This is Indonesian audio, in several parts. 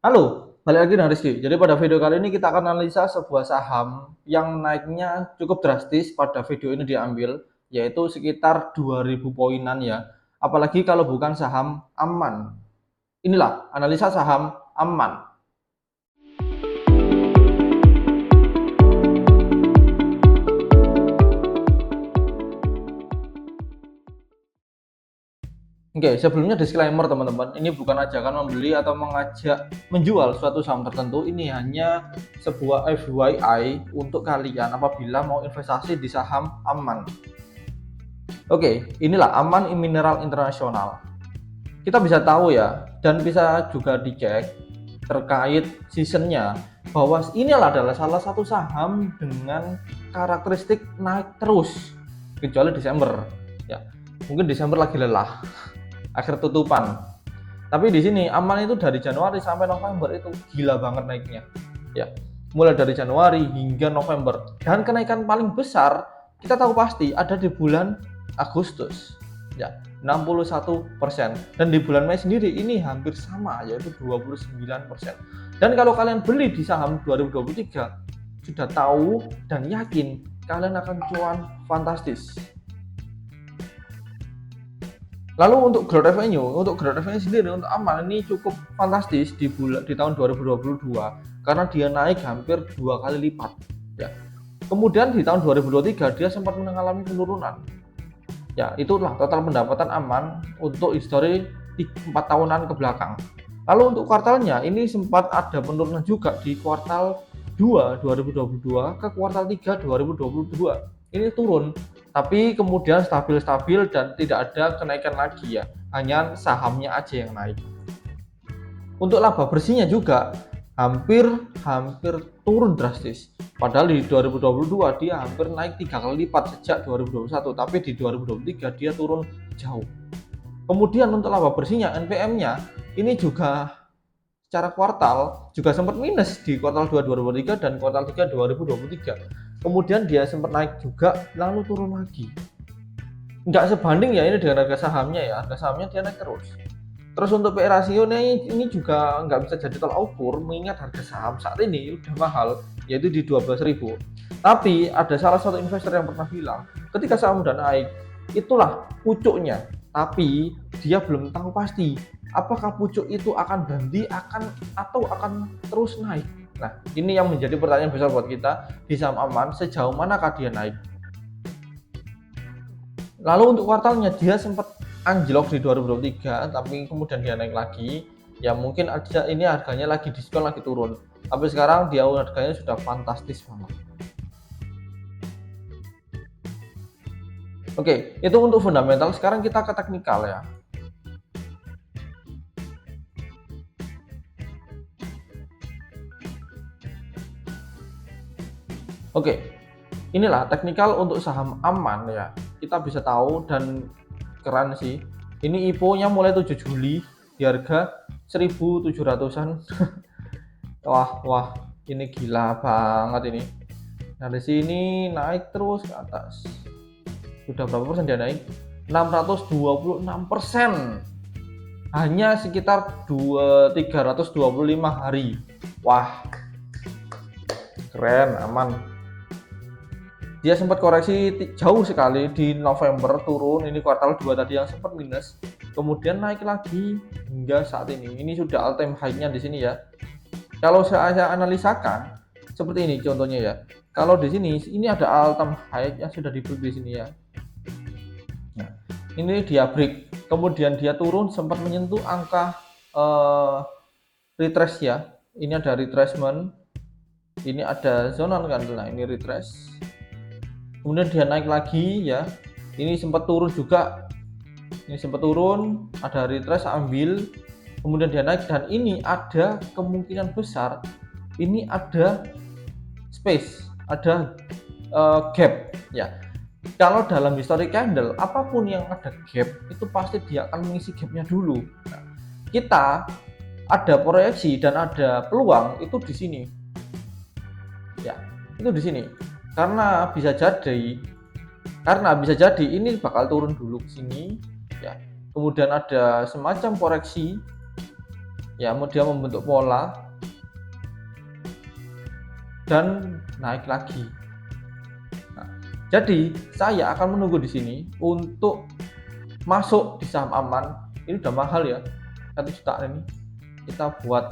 Halo, balik lagi dengan Rizky. Jadi pada video kali ini kita akan analisa sebuah saham yang naiknya cukup drastis pada video ini diambil, yaitu sekitar 2000 poinan ya. Apalagi kalau bukan saham aman. Inilah analisa saham aman. Oke, sebelumnya disclaimer teman-teman, ini bukan ajakan membeli atau mengajak menjual suatu saham tertentu, ini hanya sebuah FYI untuk kalian apabila mau investasi di saham aman. Oke, inilah Aman Mineral Internasional. Kita bisa tahu ya, dan bisa juga dicek terkait seasonnya, bahwa ini adalah salah satu saham dengan karakteristik naik terus, kecuali Desember. Ya, mungkin Desember lagi lelah, akhir tutupan. Tapi di sini Aman itu dari Januari sampai November itu gila banget naiknya. Ya, mulai dari Januari hingga November. Dan kenaikan paling besar kita tahu pasti ada di bulan Agustus. Ya, 61%. Dan di bulan Mei sendiri ini hampir sama, yaitu 29%. Dan kalau kalian beli di saham 2023, sudah tahu dan yakin kalian akan cuan fantastis. Lalu untuk growth revenue sendiri untuk Aman ini cukup fantastis di tahun 2022 karena dia naik hampir 2 kali lipat ya. Kemudian di tahun 2023 dia sempat mengalami penurunan. Ya, itulah total pendapatan Aman untuk histori 4 tahunan ke belakang. Lalu untuk kuartalnya ini sempat ada penurunan juga di kuartal 2 2022 ke kuartal 3 2022. Ini turun, tapi kemudian stabil-stabil dan tidak ada kenaikan lagi ya, hanya sahamnya aja yang naik. Untuk laba bersihnya juga hampir turun drastis. Padahal di 2022 dia hampir naik 3 kali lipat sejak 2021, tapi di 2023 dia turun jauh. Kemudian untuk laba bersihnya, NPM-nya ini juga secara kuartal juga sempat minus di kuartal 2 2023 dan kuartal 3 2023. Kemudian dia sempat naik juga lalu turun lagi. Nggak sebanding ya ini dengan harga sahamnya ya, harga sahamnya dia naik terus. Terus untuk PE rasionya ini juga nggak bisa jadi tolak ukur mengingat harga saham saat ini udah mahal, yaitu di 12.000. Tapi ada salah satu investor yang pernah bilang, ketika saham udah naik, itulah pucuknya. Tapi dia belum tahu pasti apakah pucuk itu akan berhenti atau akan terus naik. Nah, ini yang menjadi pertanyaan besar buat kita di saham Aman, sejauh manakah dia naik. Lalu untuk kuartalnya dia sempat anjlok di 2023, tapi kemudian dia naik lagi. Ya mungkin aja ini harganya lagi diskon, lagi turun. Tapi sekarang dia harganya sudah fantastis banget. Oke, itu untuk fundamental. Sekarang kita ke teknikal ya. Oke, inilah teknikal untuk saham Aman ya. Kita bisa tahu dan keren sih. Ini IPO-nya mulai 7 Juli di harga 1.700-an. wah, ini gila banget ini. Nah, di sini naik terus ke atas. Sudah berapa persen dia naik? 626%. Hanya sekitar 325 hari. Wah, keren, Aman. Dia sempat koreksi jauh sekali di November, turun, ini kuartal 2 tadi yang sempat minus, kemudian naik lagi hingga saat ini. Ini sudah all time high-nya di sini ya. Kalau saya analisakan seperti ini contohnya ya. Kalau di sini ini ada all time high yang sudah di-break di sini ya. Nah, ini dia break, kemudian dia turun sempat menyentuh angka retrace ya. Ini ada retracement, ini ada zona kan, nah ini retrace. Kemudian dia naik lagi ya, ini sempat turun juga, ini sempat turun, ada retrace ambil, kemudian dia naik, dan ini ada kemungkinan besar ini ada space, ada gap ya. Kalau dalam history candle apapun yang ada gap itu pasti dia akan mengisi gapnya dulu. Nah, kita ada proyeksi dan ada peluang itu di sini ya, itu di sini. Karena bisa jadi ini bakal turun dulu ke sini ya, kemudian ada semacam koreksi Ya, dia membentuk pola dan naik lagi. Nah, jadi saya akan menunggu di sini untuk masuk di saham aman. Ini udah mahal ya, 1 juta ini. Kita buat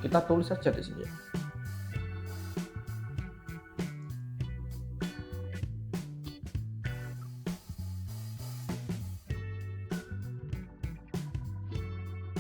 kita tulis saja di sini.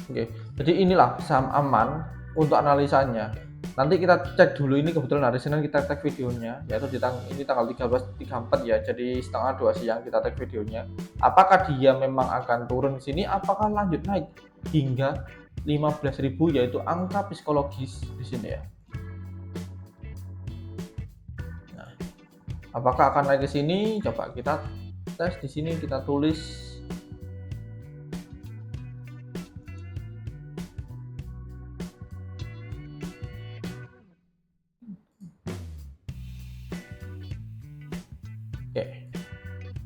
Oke, jadi inilah saham aman untuk analisanya. Nanti kita cek dulu, ini kebetulan hari Senin kita tag videonya, yaitu ini tanggal 13.34 ya, jadi setengah 2 siang kita tag videonya. Apakah dia memang akan turun di sini, apakah lanjut naik hingga 15.000, yaitu angka psikologis di sini ya. Nah, apakah akan naik ke sini? Coba kita tes di sini, kita tulis.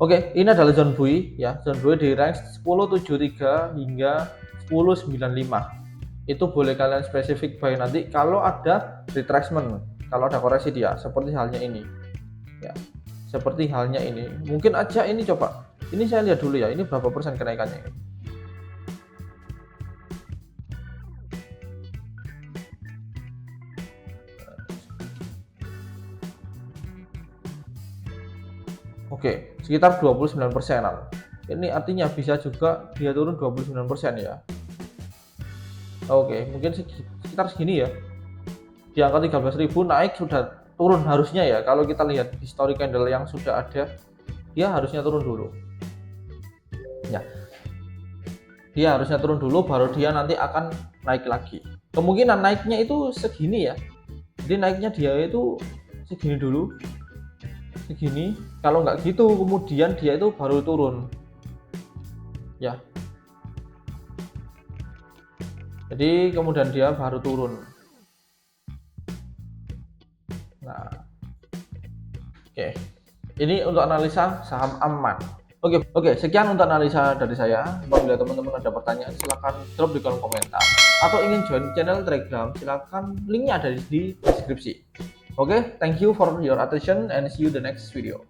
Oke, ini adalah zone buy ya. Zone buy di range 10.73 hingga 10.95. Itu boleh kalian spesifik buy nanti kalau ada retracement, kalau ada koreksi dia, seperti halnya ini. Ya. Seperti halnya ini. Mungkin aja ini coba. Ini saya lihat dulu ya, ini berapa persen kenaikannya ini. Oke, sekitar 29%-an. Ini artinya bisa juga dia turun 29% ya. Oke, mungkin sekitar segini ya. Di angka 13.000 naik sudah turun harusnya ya. Kalau kita lihat historic candle yang sudah ada, dia harusnya turun dulu. Ya. Dia harusnya turun dulu baru dia nanti akan naik lagi. Kemungkinan naiknya itu segini ya. Jadi naiknya dia itu segini dulu. Segini, kalau nggak gitu kemudian dia itu baru turun ya, jadi kemudian dia baru turun. Nah, oke, ini untuk analisa saham aman. Oke, sekian untuk analisa dari saya. Apabila teman-teman ada pertanyaan silahkan drop di kolom komentar, atau ingin join channel Telegram silahkan, linknya ada di deskripsi. Oke, thank you for your attention and see you the next video.